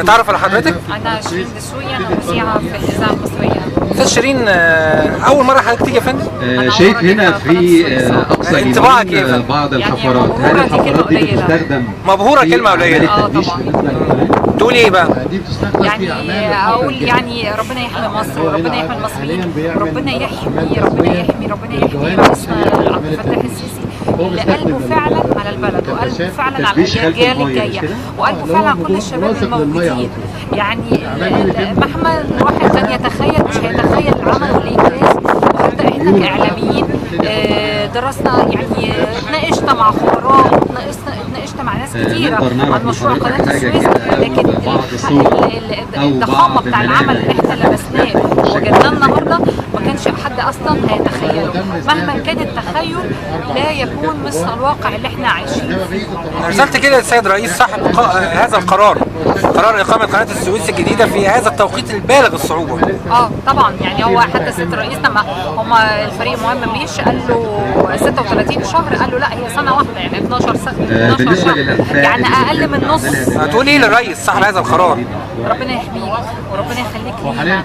نتعرف على حضرتك؟ أنا شيرين دسوقي، أنا مذيعة في الإذاعة المصرية. استاذ شيرين، اول مره حضرتك تيجي يا فندم؟ شايف هنا في اقصى انطباعك ايه يا فندم؟ بعض يعني الحفرات، هل الحفرات دي بتستخدم؟ مبهوره كلمه قليله. طبعا. تقول ايه بقى؟ يعني اقول يعني ربنا يحمي مصر وربنا يحمي المصريين، ربنا يحمي رئيسنا عبد الفتاح السيسي اللي قلبه فعلا على البلد وقلبه فعلا على الاجيال الجايه وقلبه فعلا على كل الشباب الموجودين. يعني مهما الواحد كان يتخيل مش هيتخيل العمل والانجاز. وحتى احنا كاعلاميين درسنا، يعني اتناقشنا مع خبراء، اتناقشنا مع ناس كتيره عن مشروع قناه السويس، لكن الضخامه بتاع العمل اللي احنا لمسناه وجدناه النهارده ما كانش حد اصلا هيتخيله. مهما كان التخيل لا يكون مثل الواقع اللي احنا عايشين فيه. ارسلت كده للسيد رئيس صاحب هذا القرار، قرار اقامه قناه السويس الجديده في هذا التوقيت البالغ الصعوبه. طبعا، يعني هو حتى سياده الرئيس لما هما الفريق مهم مش قال له 36 شهر، قال له لا هي سنه واحده، يعني 12 شهر، يعني اقل من نص. تقول ايه للرئيس صاحب هذا القرار؟ ربنا يحميك وربنا يخليك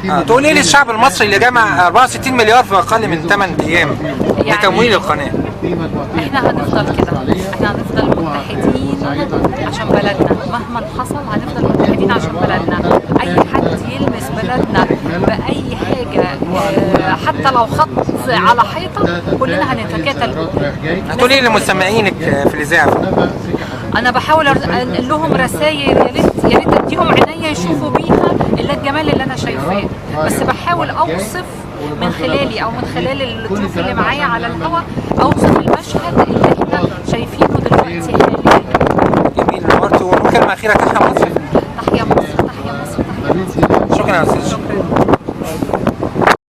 لينا. تقول ايه للشعب المصري اللي جمع 64 مليار في اقل من 8 ايام لتمويل القناه؟ احنا هنفضل كده، احنا هنفضل متحدين عشان بلدنا، مهما حصل هنفضل متحدين عشان بلدنا. اي حد يلمس بلدنا باي حاجه حتى لو خط على حيطه كلنا هنتكاتل. هتقول ايه لمستمعينك في الاذاعه؟ انا بحاول انقل لهم رسائل، يا ريت اديهم عينيا يشوفوا بيها الا الجمال اللي انا شايفاه، بس بحاول اوصف من خلالي او من خلال الضيوف اللي معايا على الهواء، اوصف المشهد اللي احنا شايفينه دلوقتي حاليا. جميل، نورت. وكلمه اخيره، تحيا مصر. تحيا مصر، تحيا مصر، تحيا مصر. شكرا يا استاذ.